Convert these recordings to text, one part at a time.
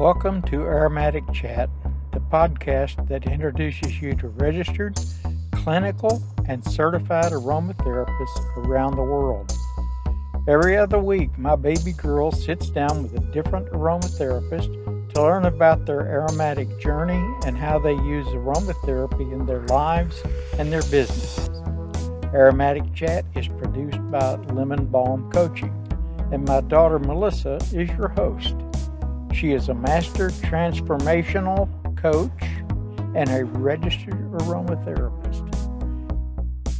Welcome to AromaticChat, the podcast that introduces you to registered, clinical, and certified aromatherapists around the world. Every other week, my baby girl sits down with a different aromatherapist to learn about their aromatic journey and how they use aromatherapy in their lives and their businesses. AromaticChat is produced by Lemon Balm Coaching, and my daughter Melissa is your host. She is a master transformational coach and a registered aromatherapist.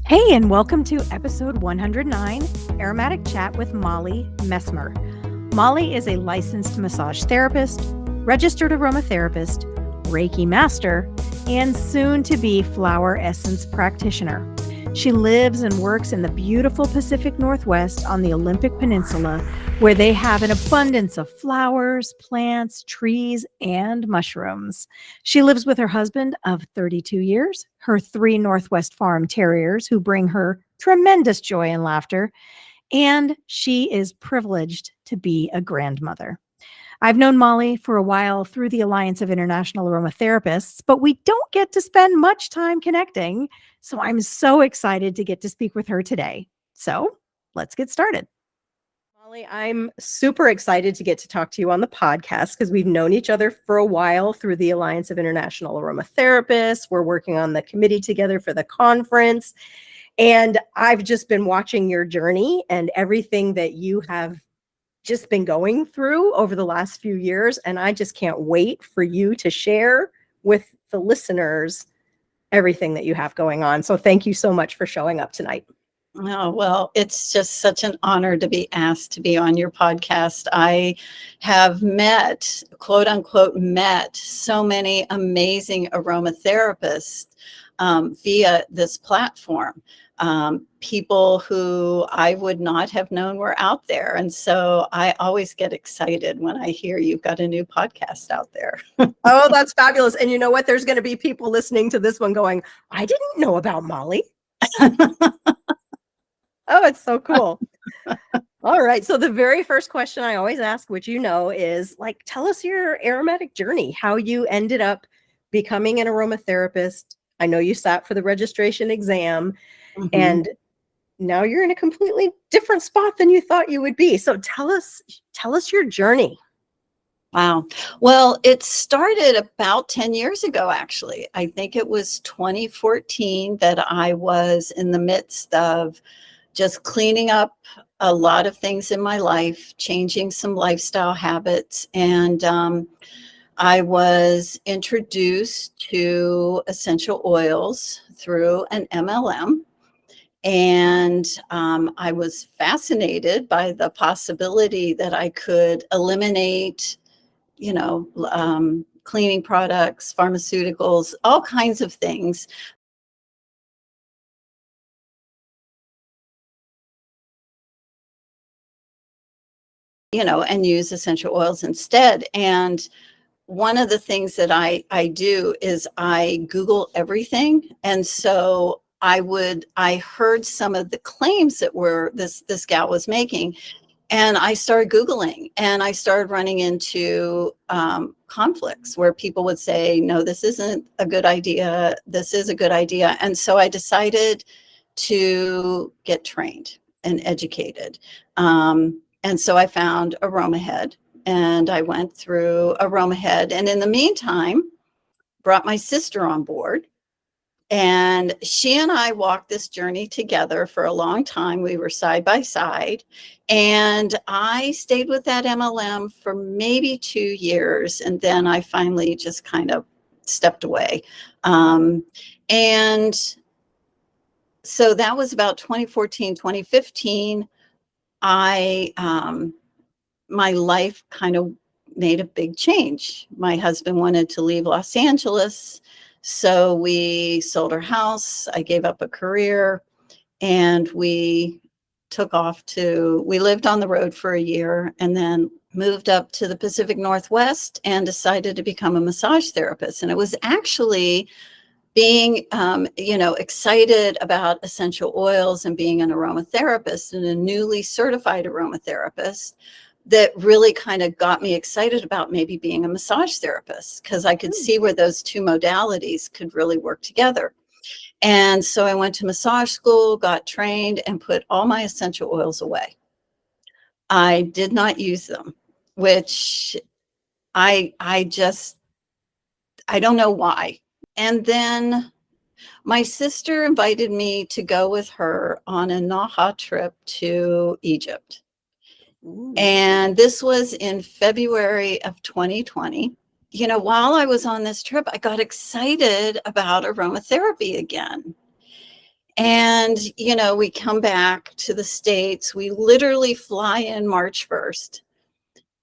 Hey, and welcome to episode 109, Aromatic Chat with Molly Messmer. Molly is a licensed massage therapist, registered aromatherapist, Reiki master, and soon-to-be flower essence practitioner. She lives and works in the beautiful Pacific Northwest on the Olympic Peninsula, where they have an abundance of flowers, plants, trees, and mushrooms. She lives with her husband of 32 years, her 3 Northwest Farm Terriers who bring her tremendous joy and laughter, and she is privileged to be a grandmother. I've known Molly for a while through the Alliance of International Aromatherapists, but we don't get to spend much time connecting. So I'm so excited to get to speak with her today. So let's get started. Molly, I'm super excited to get to talk to you on the podcast because we've known each other for a while through the Alliance of International Aromatherapists. We're working on the committee together for the conference. And I've just been watching your journey and everything that you have just been going through over the last few years. And I just can't wait for you to share with the listeners everything that you have going on. So thank you so much for showing up tonight. Oh, well, it's just such an honor to be asked to be on your podcast. I have met, quote unquote, so many amazing aromatherapists via this platform. People who I would not have known were out there. And so I always get excited when I hear you've got a new podcast out there. Oh, that's fabulous. And you know what? There's going to be people listening to this one going, I didn't know about Molly. Oh, it's so cool. All right. So the very first question I always ask, which you know, is like, tell us your aromatic journey, how you ended up becoming an aromatherapist. I know you sat for the registration exam. Mm-hmm. And now you're in a completely different spot than you thought you would be. So tell us your journey. Wow. Well, it started about 10 years ago, actually. I think it was 2014 that I was in the midst of just cleaning up a lot of things in my life, changing some lifestyle habits. And I was introduced to essential oils through an MLM. And I was fascinated by the possibility that I could eliminate, cleaning products, pharmaceuticals, all kinds of things. And use essential oils instead. And one of the things that I do is I Google everything. And so I heard some of the claims that this gal was making, and I started Googling, and I started running into conflicts where people would say, no, this isn't a good idea. This is a good idea. And so I decided to get trained and educated. And so I found Aromahead, and I went through Aromahead. And in the meantime, brought my sister on board. And she and I walked this journey together for a long time. We were side by side. And I stayed with that MLM for maybe 2 years. And then I finally just kind of stepped away. And so that was about 2014, 2015. My life kind of made a big change. My husband wanted to leave Los Angeles. So we sold our house. I gave up a career, and we took off we lived on the road for a year, and then moved up to the Pacific Northwest and decided to become a massage therapist. And it was actually being, excited about essential oils and being an aromatherapist and a newly certified aromatherapist that really kind of got me excited about maybe being a massage therapist, because I could see where those two modalities could really work together. And so I went to massage school, got trained, and put all my essential oils away. I did not use them, which I don't know why. And then my sister invited me to go with her on a Naha trip to Egypt. And this was in February of 2020. You know, while I was on this trip, I got excited about aromatherapy again. And, you know, we come back to the States. We literally fly in March 1st,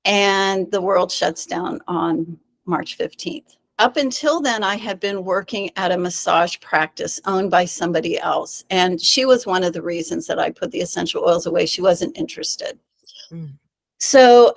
and the world shuts down on March 15th. Up until then, I had been working at a massage practice owned by somebody else. And she was one of the reasons that I put the essential oils away. She wasn't interested. So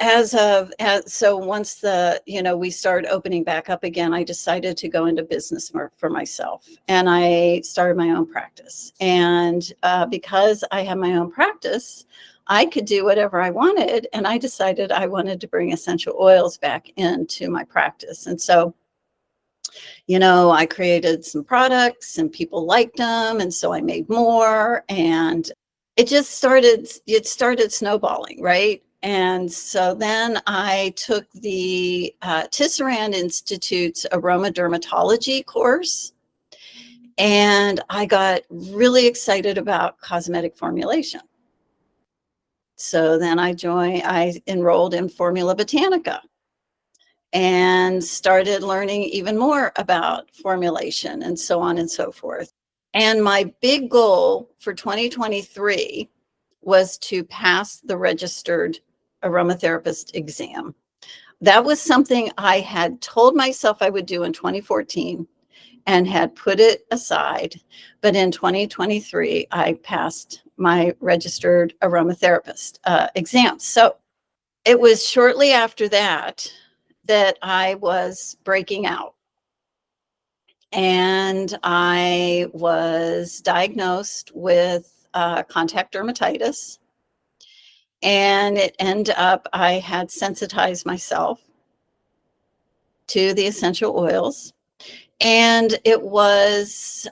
so once we started opening back up again, I decided to go into business for myself, and I started my own practice. And because I have my own practice, I could do whatever I wanted. And I decided I wanted to bring essential oils back into my practice. And so, you know, I created some products and people liked them. And so I made more, and it started snowballing, right? And so then I took the Tisserand Institute's Aromadermatology course, and I got really excited about cosmetic formulation. So then I enrolled in Formula Botanica and started learning even more about formulation and so on and so forth. And my big goal for 2023 was to pass the registered aromatherapist exam. That was something I had told myself I would do in 2014 and had put it aside. But in 2023, I passed my registered aromatherapist exam. So it was shortly after that I was breaking out. And I was diagnosed with contact dermatitis. And it ended up, I had sensitized myself to the essential oils. And it was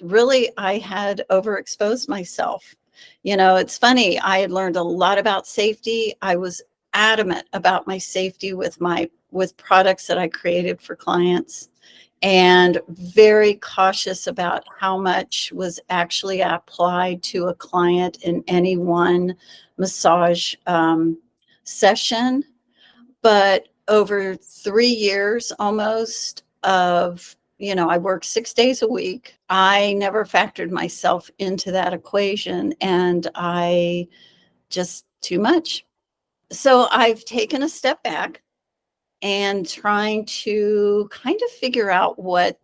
really, I had overexposed myself. You know, it's funny, I had learned a lot about safety. I was adamant about my safety with products that I created for clients, and very cautious about how much was actually applied to a client in any one massage session. But over 3 years almost of, you know, I worked 6 days a week. I never factored myself into that equation, and I just too much. So I've taken a step back and trying to kind of figure out what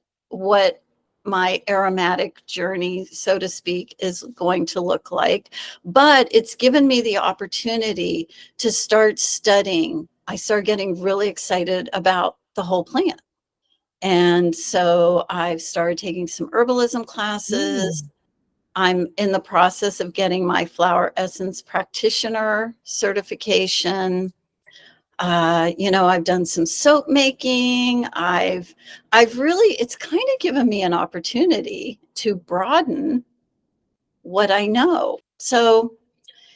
my aromatic journey, so to speak, is going to look like. But it's given me the opportunity to start studying. I started getting really excited about the whole plant. And so I've started taking some herbalism classes. I'm in the process of getting my flower essence practitioner certification. You know, I've done some soap making. I've really, it's kind of given me an opportunity to broaden what I know. So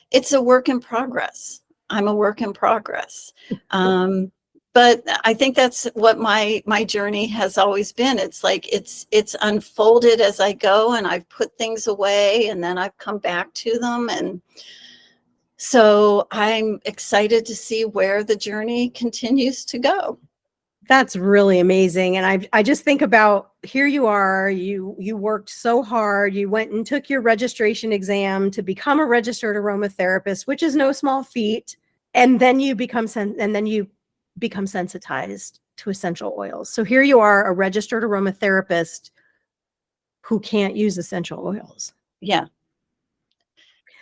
it's a work in progress. I'm a work in progress. But I think that's what my journey has always been. It's like it's unfolded as I go, and I've put things away, and then I've come back to them. And so I'm excited to see where the journey continues to go. That's really amazing. And I just think about, here you are, you worked so hard, you went and took your registration exam to become a registered aromatherapist, which is no small feat. And then you become sensitized to essential oils. So here you are, a registered aromatherapist who can't use essential oils. Yeah.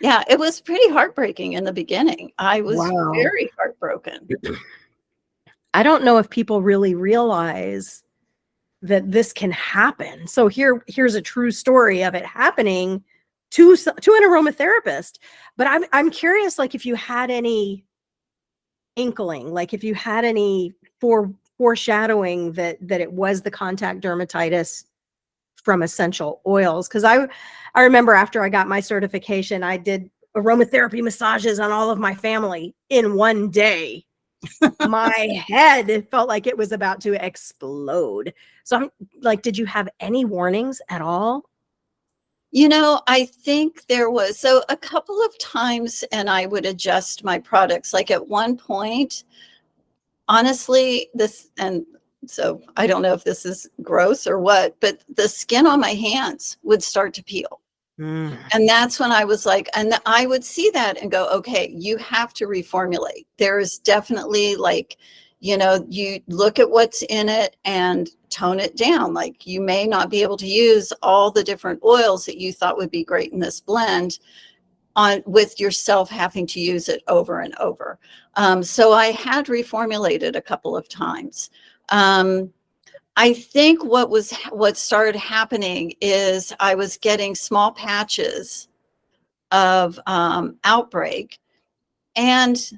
Yeah, it was pretty heartbreaking in the beginning. I was very heartbroken. I don't know if people really realize that this can happen. So here's a true story of it happening to an aromatherapist. But I'm curious, like, if you had any inkling, like if you had any foreshadowing that it was the contact dermatitis from essential oils. Because I remember after I got my certification, I did aromatherapy massages on all of my family in one day. My head felt like it was about to explode. So I'm like, did you have any warnings at all? I think there was, so a couple of times, and I would adjust my products. Like at one point, honestly, and so I don't know if this is gross or what, but the skin on my hands would start to peel. And that's when I was like, and I would see that and go, okay, you have to reformulate. There is definitely like, you look at what's in it and tone it down. Like you may not be able to use all the different oils that you thought would be great in this blend on with yourself having to use it over and over. So I had reformulated a couple of times. I think what started happening is I was getting small patches of outbreak, and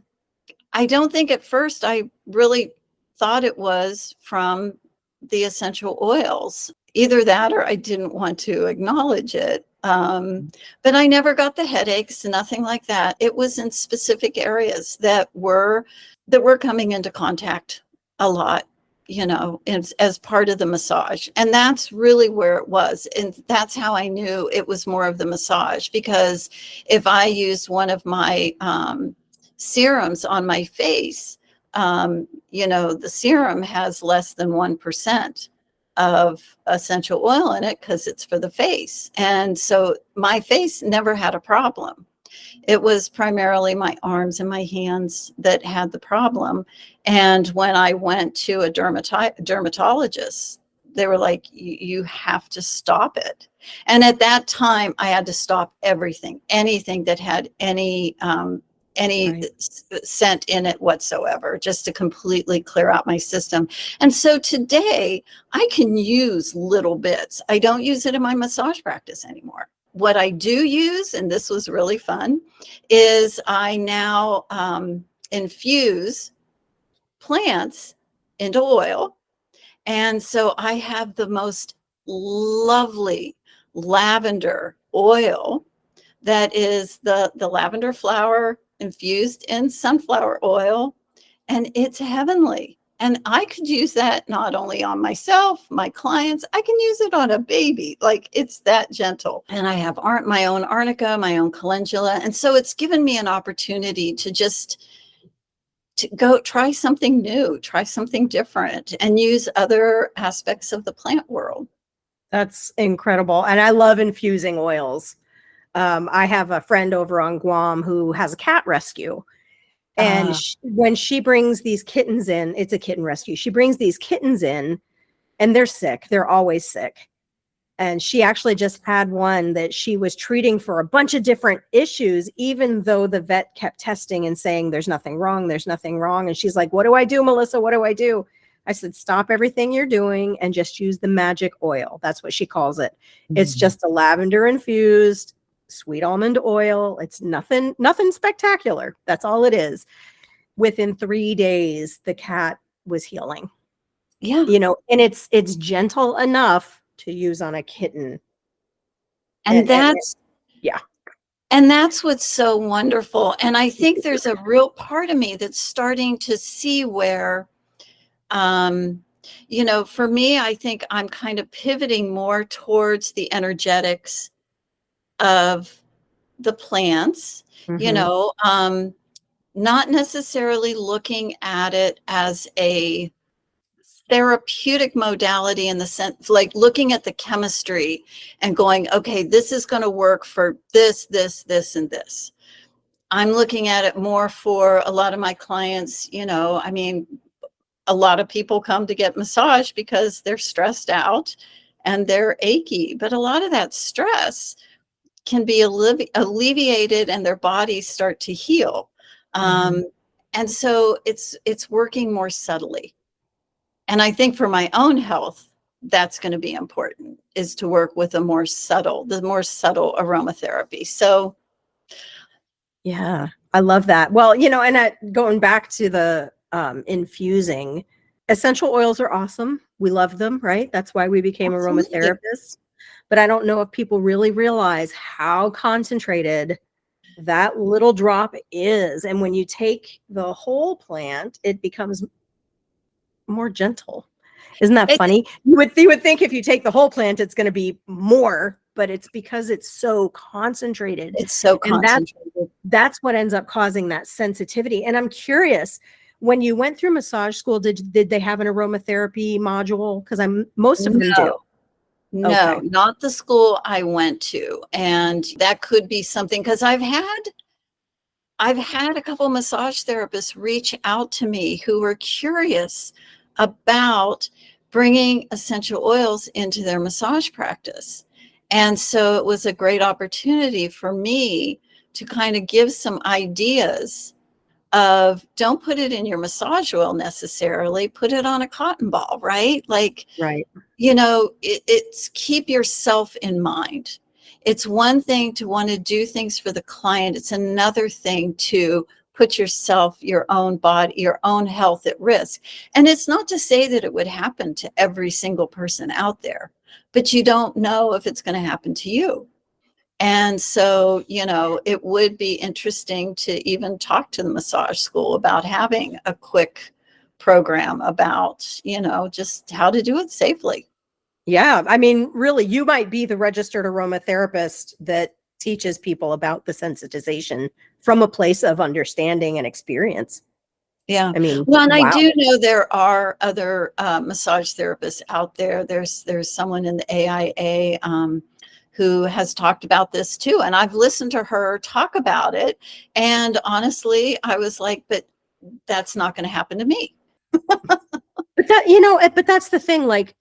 I don't think at first I really thought it was from the essential oils. Either that or I didn't want to acknowledge it. But I never got the headaches, nothing like that. It was in specific areas that were coming into contact a lot, as part of the massage. And that's really where it was. And that's how I knew it was more of the massage, because if I used one of my serums on my face, the serum has less than 1% of essential oil in it because it's for the face. And so my face never had a problem. It was primarily my arms and my hands that had the problem. And when I went to a dermatologist, they were like, you have to stop it. And at that time, I had to stop anything that had any Right. scent in it whatsoever, just to completely clear out my system. And so today I can use little bits. I don't use it in my massage practice anymore. What I do use, and this was really fun, is I now infuse plants into oil. And so I have the most lovely lavender oil that is the lavender flower infused in sunflower oil, and it's heavenly. And I could use that not only on myself, my clients, I can use it on a baby. Like it's that gentle. And I have my own arnica, my own calendula. And so it's given me an opportunity to go try something new, try something different, and use other aspects of the plant world. That's incredible. And I love infusing oils. I have a friend over on Guam who has a cat rescue. And Uh, when she brings these kittens in, it's a kitten rescue. She brings these kittens in and they're sick. They're always sick. And she actually just had one that she was treating for a bunch of different issues, even though the vet kept testing and saying, there's nothing wrong. There's nothing wrong. And she's like, what do I do, Melissa? What do I do? I said, stop everything you're doing and just use the magic oil. That's what she calls it. It's just a lavender infused sweet almond oil. It's nothing spectacular. That's all it is. Within 3 days, the cat was healing. yeah. And it's gentle enough to use on a kitten. And And that's yeah. And that's what's so wonderful. And I think there's a real part of me that's starting to see where, for me, I think I'm kind of pivoting more towards the energetics of the plants, not necessarily looking at it as a therapeutic modality in the sense, like looking at the chemistry and going, okay, this is going to work for this, and this. I'm looking at it more for a lot of my clients. A lot of people come to get massage because they're stressed out and they're achy, but a lot of that stress can be alleviated and their bodies start to heal. And so it's working more subtly. And I think for my own health, that's going to be important, is to work with the more subtle aromatherapy. So Yeah, I love that. Well, and going back to the infusing, essential oils are awesome. We love them, right? That's why we became Absolutely. aromatherapists. But I don't know if people really realize how concentrated that little drop is. And when you take the whole plant, it becomes more gentle. Isn't that It's, funny? You would think if you take the whole plant, it's going to be more, but it's because it's so concentrated. it's so And concentrated. that's what ends up causing that sensitivity. And I'm curious, when you went through massage school, did they have an aromatherapy module? Because most of them do. No, no, Okay. not the school I went to. And that could be something because I've had a couple massage therapists reach out to me who were curious about bringing essential oils into their massage practice. And so it was a great opportunity for me to kind of give some ideas of don't put it in your massage oil necessarily, put it on a cotton ball, right? Like, Right. it's keep yourself in mind. It's one thing to want to do things for the client. It's another thing to put yourself, your own body, your own health at risk. And it's not to say that it would happen to every single person out there, but you don't know if it's going to happen to you. And so, it would be interesting to even talk to the massage school about having a quick program about, just how to do it safely. Yeah. I mean, really, you might be the registered aromatherapist that teaches people about the sensitization from a place of understanding and experience. Yeah. I mean, Well, and I wow. do know there are other massage therapists out there. There's someone in the AIA who has talked about this too. And I've listened to her talk about it. And honestly, I was like, but that's not going to happen to me. But that's the thing. Like,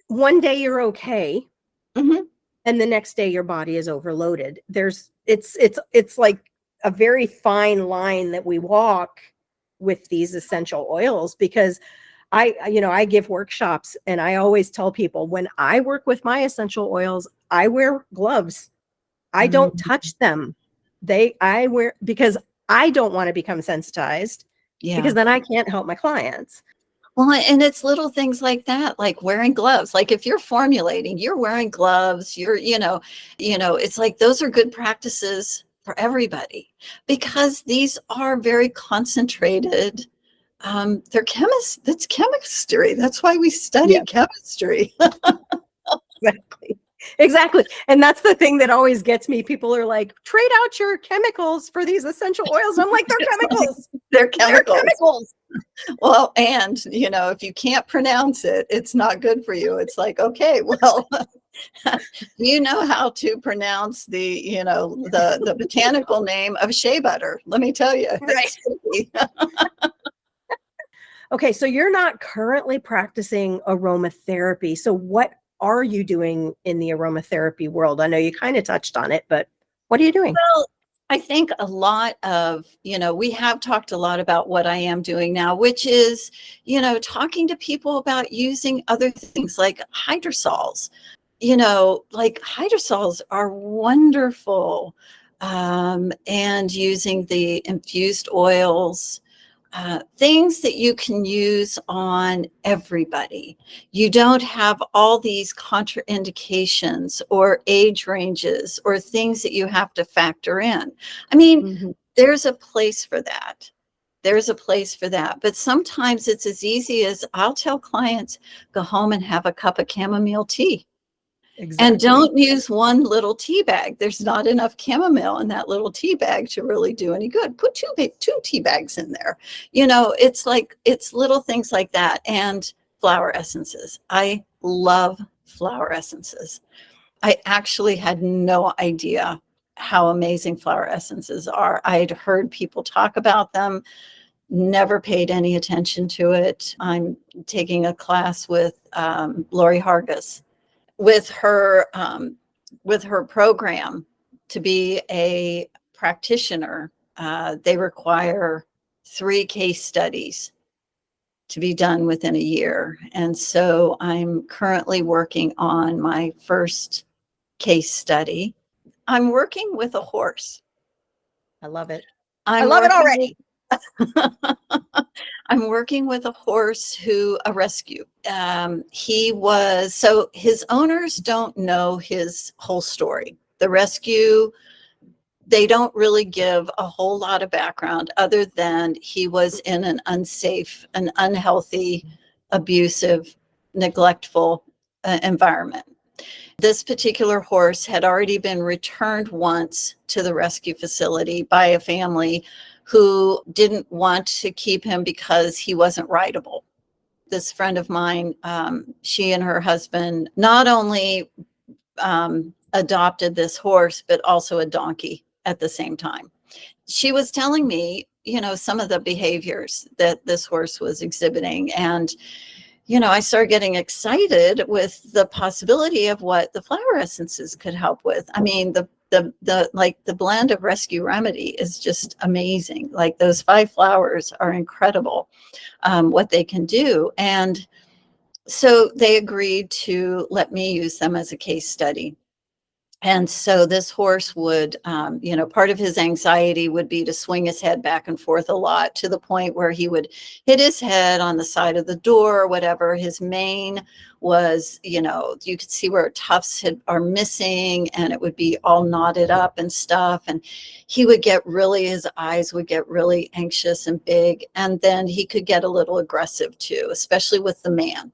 one day you're okay, Hmm. and the next day your body is overloaded. It's like a very fine line that we walk with these essential oils, because I give workshops, and I always tell people, when I work with my essential oils, I wear gloves. I don't touch them. I wear, because I don't want to become sensitized, Yeah. because then I can't help my clients. Well, and it's little things like that, like wearing gloves. Like if you're formulating, you're wearing gloves, it's like those are good practices for everybody because these are very concentrated. That's chemistry. That's why we study Yeah. chemistry. Exactly. Exactly. And that's the thing that always gets me. People are like, trade out your chemicals for these essential oils. I'm like, they're chemicals. They're They're chemicals. chemicals. Well, and if you can't pronounce it, it's not good for you. It's like, okay, well, you know how to pronounce the botanical name of shea butter. Let me tell you, Right. it's tricky. Okay. So you're not currently practicing aromatherapy. So what are you doing in the aromatherapy world? I know you kind of touched on it, but what are you doing? Well, I think a lot of, we have talked a lot about what I am doing now, which is, talking to people about using other things like hydrosols. Like hydrosols are wonderful. And using the infused oils, things that you can use on everybody. You don't have all these contraindications or age ranges or things that you have to factor in. I mean, Mhm. there's a place for that. There's a place for that. But sometimes it's as easy as I'll tell clients, go home and have a cup of chamomile tea. And Exactly. don't use one little tea bag. There's not enough chamomile in that little tea bag to really do any good. Put two tea bags in there. It's little things like that. And flower essences. I love flower essences. I actually had no idea how amazing flower essences are. I'd heard people talk about them, never paid any attention to it. I'm taking a class with Lori Hargis with her program. To be a practitioner, they require 3 case studies to be done within a year. And so I'm currently working on my first case study. I'm working with a horse. I love it. I I'm love it working already. I'm working with a horse a rescue. So his owners don't know his whole story. The rescue, they don't really give a whole lot of background other than he was in an unsafe, an unhealthy, abusive, neglectful environment. This particular horse had already been returned once to the rescue facility by a family who didn't want to keep him because he wasn't rideable. This friend of mine, she and her husband not only adopted this horse, but also a donkey at the same time. She was telling me, some of the behaviors that this horse was exhibiting. And I started getting excited with the possibility of what the flower essences could help with. I mean, the blend of Rescue Remedy is just amazing. Like those 5 flowers are incredible, what they can do. And so they agreed to let me use them as a case study. And so this horse would, part of his anxiety would be to swing his head back and forth a lot, to the point where he would hit his head on the side of the door or whatever. His mane was, you could see where tufts are missing, and it would be all knotted up and stuff. And he would his eyes would get really anxious and big. And then he could get a little aggressive too, especially with the man.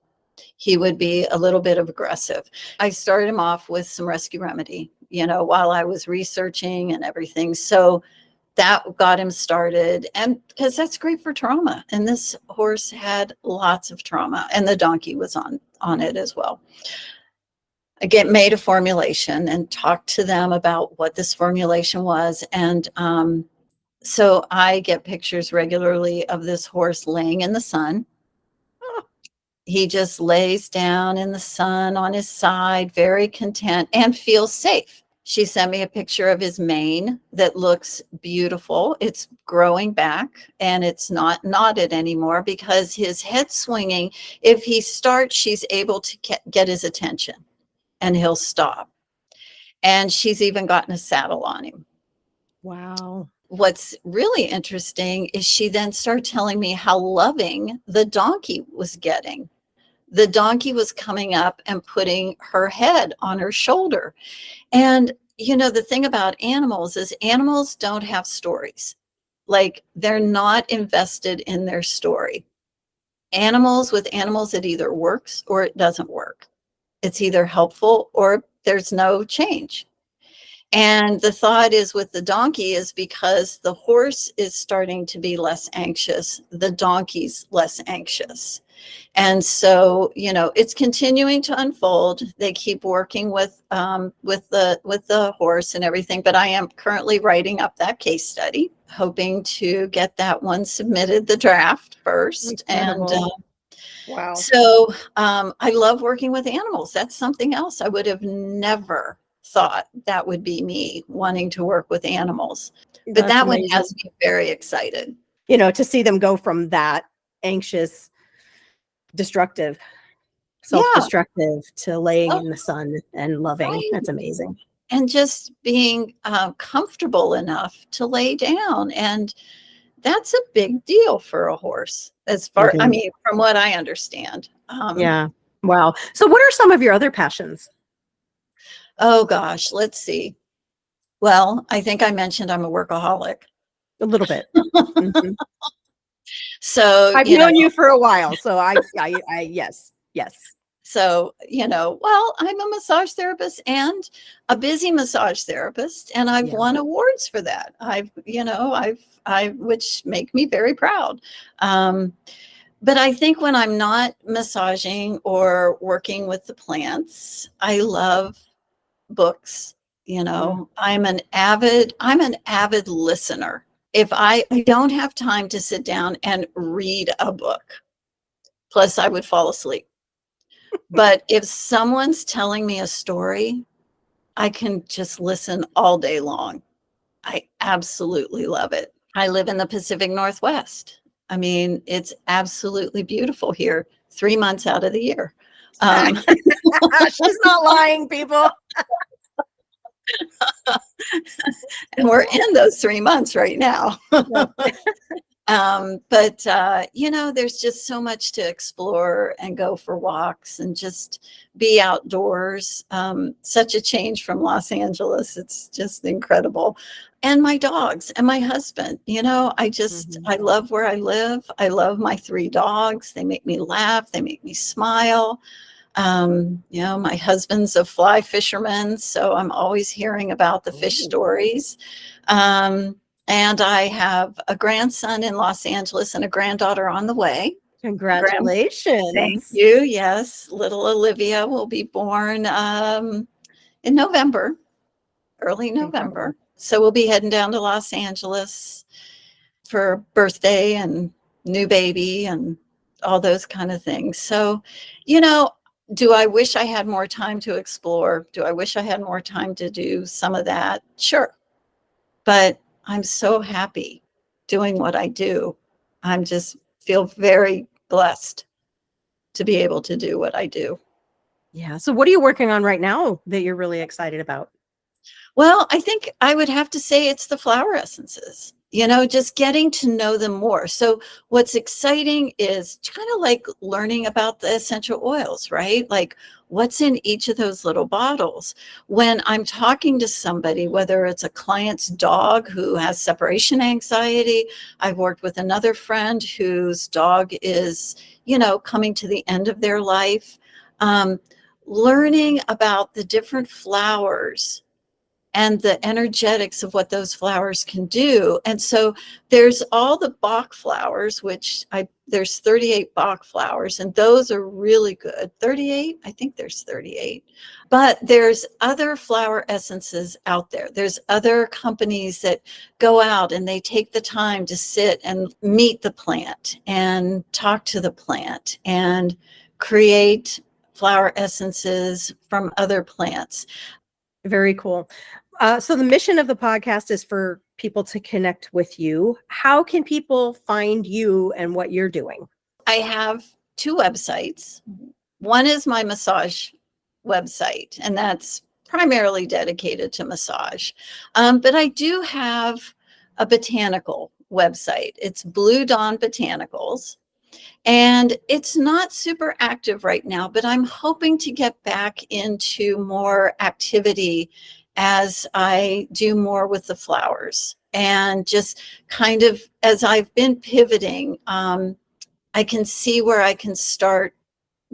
He would be a little bit of aggressive. I started him off with some Rescue Remedy, while I was researching and everything. So that got him started. And because that's great for trauma. And this horse had lots of trauma, and the donkey was on it as well. I made a formulation and talked to them about what this formulation was. And so I get pictures regularly of this horse laying in the sun. He just lays down in the sun on his side, very content, and feels safe. She sent me a picture of his mane that looks beautiful. It's growing back, and it's not knotted anymore because his head swinging, if he starts, she's able to get his attention, and he'll stop. And she's even gotten a saddle on him. Wow. What's really interesting is she then started telling me how loving the donkey was getting. The donkey was coming up and putting her head on her shoulder. And, the thing about animals is animals don't have stories. Like, they're not invested in their story. With animals, it either works or it doesn't work. It's either helpful or there's no change. And the thought is with the donkey is because the horse is starting to be less anxious, the donkey's less anxious. And so, it's continuing to unfold. They keep working with the horse and everything, but I am currently writing up that case study, hoping to get that one submitted, the draft first. Incredible. And wow. So I love working with animals. That's something else I would have never thought that would be me, wanting to work with animals. But That's that one amazing. has me very excited. To see them go from that anxious, destructive, self-destructive to laying in the sun and loving. Right. That's amazing. And just being comfortable enough to lay down. And that's a big deal for a horse, from what I understand. Yeah. Wow. So what are some of your other passions? Oh, gosh, let's see. Well, I think I mentioned I'm a workaholic. A little bit. Mm-hmm. So I've known you for a while. So I yes. So, well, I'm a massage therapist and a busy massage therapist, and I've won awards for that. Which make me very proud. But I think when I'm not massaging or working with the plants, I love books. I'm an avid listener. If I don't have time to sit down and read a book, plus I would fall asleep. But if someone's telling me a story, I can just listen all day long. I absolutely love it. I live in the Pacific Northwest. I mean, it's absolutely beautiful here 3 months out of the year. She's not lying, people. And we're in those 3 months right now. Yep. There's just so much to explore and go for walks and just be outdoors. Such a change from Los Angeles. It's just incredible. And my dogs and my husband, I love where I live. I love my 3 dogs. They make me laugh. They make me smile. My husband's a fly fisherman, so I'm always hearing about the fish stories. And I have a grandson in Los Angeles and a granddaughter on the way. Congratulations. Thank you. Yes. Little Olivia will be born in November, early November. Incredible. So we'll be heading down to Los Angeles for birthday and new baby and all those kind of things. So, do I wish I had more time to explore? Do I wish I had more time to do some of that? Sure. But I'm so happy doing what I do. I'm just feel very blessed to be able to do what I do. Yeah. So what are you working on right now that you're really excited about? Well, I think I would have to say it's the flower essences, just getting to know them more. So what's exciting is kind of like learning about the essential oils, right? Like what's in each of those little bottles. When I'm talking to somebody, whether it's a client's dog who has separation anxiety, I've worked with another friend whose dog is, coming to the end of their life. Learning about the different flowers and the energetics of what those flowers can do. And so there's all the Bach flowers, there's 38 Bach flowers, and those are really good. 38? I think there's 38. But there's other flower essences out there. There's other companies that go out and they take the time to sit and meet the plant and talk to the plant and create flower essences from other plants. Very cool. So the mission of the podcast is for people to connect with you. How can people find you and what you're doing? I have 2 websites. One is my massage website, and that's primarily dedicated to massage. But I do have a botanical website. It's Blue Dawn Botanicals. And it's not super active right now, but I'm hoping to get back into more activity as I do more with the flowers. And just kind of as I've been pivoting, I can see where I can start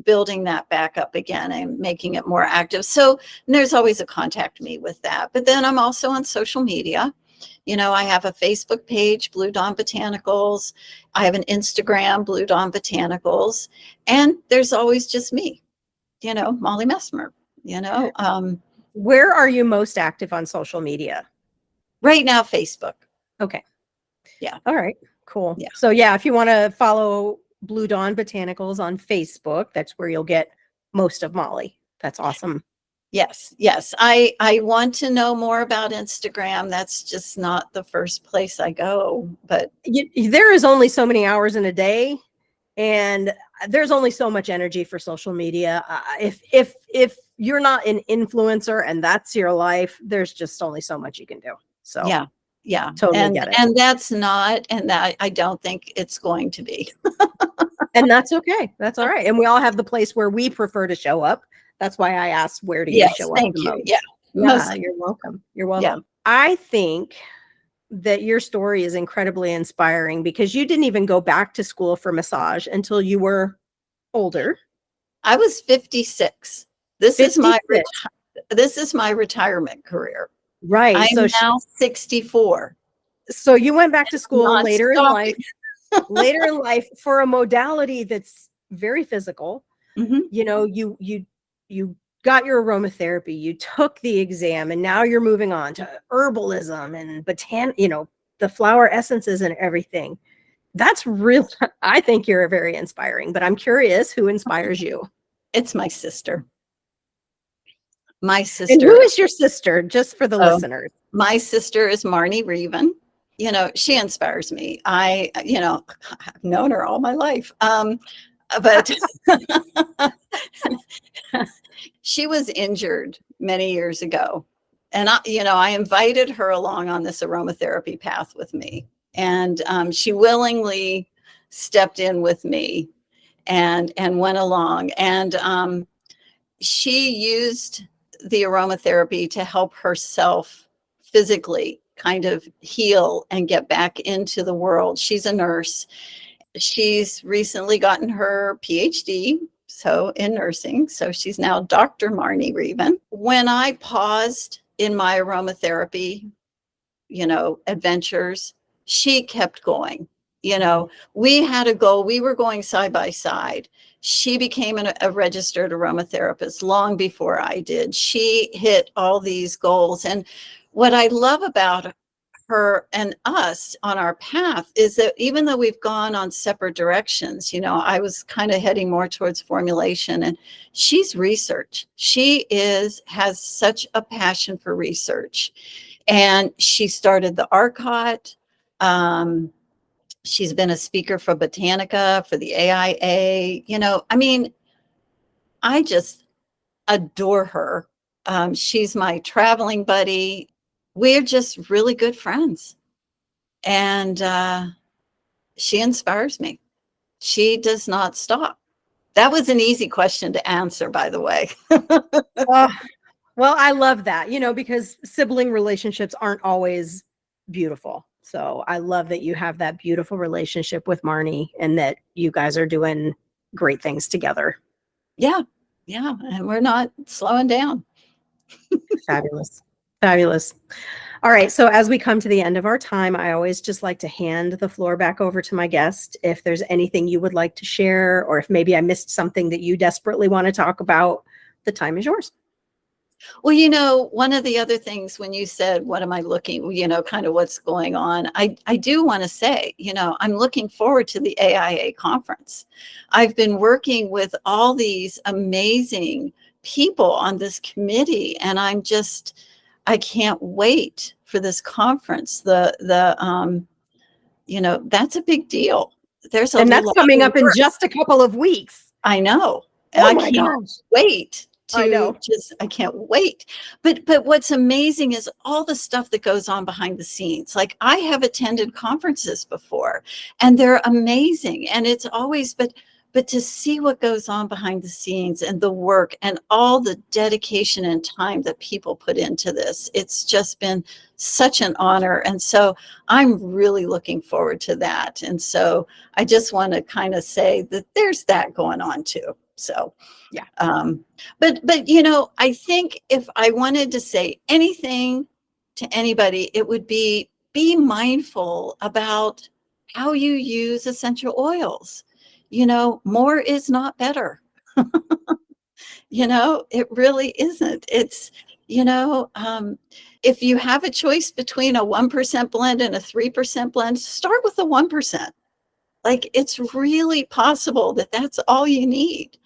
building that back up again and making it more active. So there's always a contact me with that. But then I'm also on social media. I have a Facebook page, Blue Dawn Botanicals. I have an Instagram, Blue Dawn Botanicals. And there's always just me, Molly Messmer, Where are you most active on social media? Right now, Facebook. Okay. Yeah. All right. Cool. Yeah. So yeah, if you want to follow Blue Dawn Botanicals on Facebook, that's where you'll get most of Molly. That's awesome. Yes. I want to know more about Instagram. That's just not the first place I go, but there is only so many hours in a day, and there's only so much energy for social media. If you're not an influencer and that's your life, there's just only so much you can do. So yeah, totally get it. And that's not, and that I don't think it's going to be. And that's okay. That's all right. And we all have the place where we prefer to show up. That's why I asked, where do you show up thank the you. most? Yeah, You're welcome. You're welcome. Yeah. I think that your story is incredibly inspiring because you didn't even go back to school for massage until you were older. I was 56. This is my retirement career. Right. I'm now 64. So you went back to school later in life for a modality that's very physical. Mm-hmm. You got your aromatherapy, you took the exam, and now you're moving on to herbalism and the flower essences and everything. That's real. I think you're very inspiring, but I'm curious who inspires you. It's my sister. And who is your sister, just for the listeners? My sister is Marnie Reven. She inspires me. I've known her all my life. But she was injured many years ago. And I invited her along on this aromatherapy path with me. And she willingly stepped in with me and went along. And she used the aromatherapy to help herself physically kind of heal and get back into the world. She's a nurse. She's recently gotten her PhD, so in nursing. So she's now Dr. Marnie Reven. When I paused in my aromatherapy, adventures, she kept going. We had a goal. We were going side by side. She became a registered aromatherapist long before I did. She hit all these goals. And what I love about her and us on our path is that even though we've gone on separate directions, I was kind of heading more towards formulation, and she's research. She has such a passion for research, and she started the ARCOT. She's been a speaker for Botanica, for the AIA. I just adore her. She's my traveling buddy. We're just really good friends. And she inspires me. She does not stop. That was an easy question to answer, by the way. Well, I love that, because sibling relationships aren't always beautiful. So I love that you have that beautiful relationship with Marnie and that you guys are doing great things together. Yeah. Yeah. And we're not slowing down. Fabulous. Fabulous. All right. So as we come to the end of our time, I always just like to hand the floor back over to my guest. If there's anything you would like to share, or if maybe I missed something that you desperately want to talk about, the time is yours. Well, one of the other things when you said, what am I looking, kind of what's going on, I do want to say, I'm looking forward to the AIA conference. I've been working with all these amazing people on this committee, and I can't wait for this conference. That's a big deal. And that's coming up in just a couple of weeks. I know. And I can't wait. I can't wait. But what's amazing is all the stuff that goes on behind the scenes. Like, I have attended conferences before, and they're amazing. And it's always, but to see what goes on behind the scenes and the work and all the dedication and time that people put into this, it's just been such an honor. And so I'm really looking forward to that. And so I just want to kind of say that there's that going on too. So, yeah. But I think if I wanted to say anything to anybody, it would be mindful about how you use essential oils. More is not better. It really isn't. It's, if you have a choice between a 1% blend and a 3% blend, start with the 1%. Like, it's really possible that that's all you need.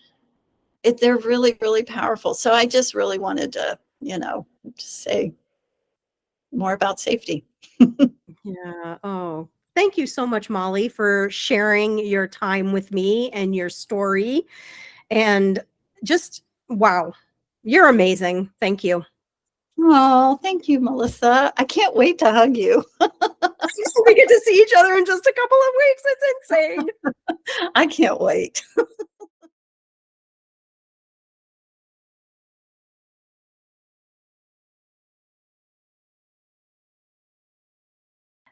They're really, really powerful. So I just really wanted to, just say more about safety. Yeah. Oh, thank you so much, Molly, for sharing your time with me and your story. And just, wow, you're amazing. Thank you. Oh, thank you, Melissa. I can't wait to hug you. We get to see each other in just a couple of weeks. It's insane. I can't wait.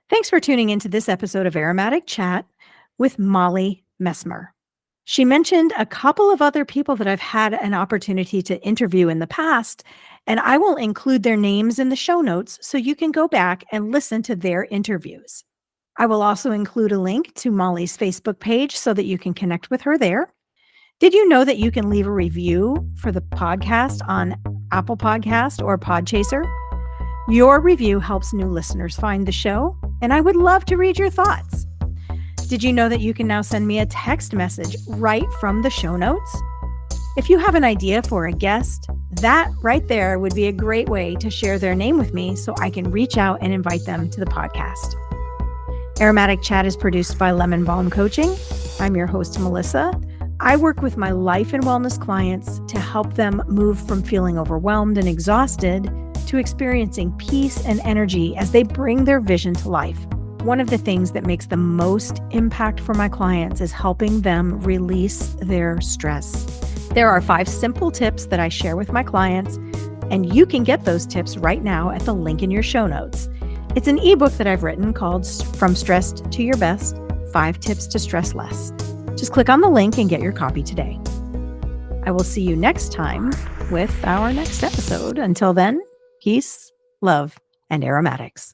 Thanks for tuning into this episode of Aromatic Chat with Molly Messmer. She mentioned a couple of other people that I've had an opportunity to interview in the past, and I will include their names in the show notes so you can go back and listen to their interviews. I will also include a link to Molly's Facebook page so that you can connect with her there. Did you know that you can leave a review for the podcast on Apple Podcast or Podchaser? Your review helps new listeners find the show, and I would love to read your thoughts. Did you know that you can now send me a text message right from the show notes? If you have an idea for a guest, that right there would be a great way to share their name with me so I can reach out and invite them to the podcast. Aromatic Chat is produced by Lemon Balm Coaching. I'm your host, Melissa. I work with my life and wellness clients to help them move from feeling overwhelmed and exhausted to to experiencing peace and energy as they bring their vision to life. One of the things that makes the most impact for my clients is helping them release their stress. There are 5 simple tips that I share with my clients, and you can get those tips right now at the link in your show notes. It's an ebook that I've written called From Stressed to Your Best, 5 Tips to Stress Less. Just click on the link and get your copy today. I will see you next time with our next episode. Until then, peace, love, and aromatics.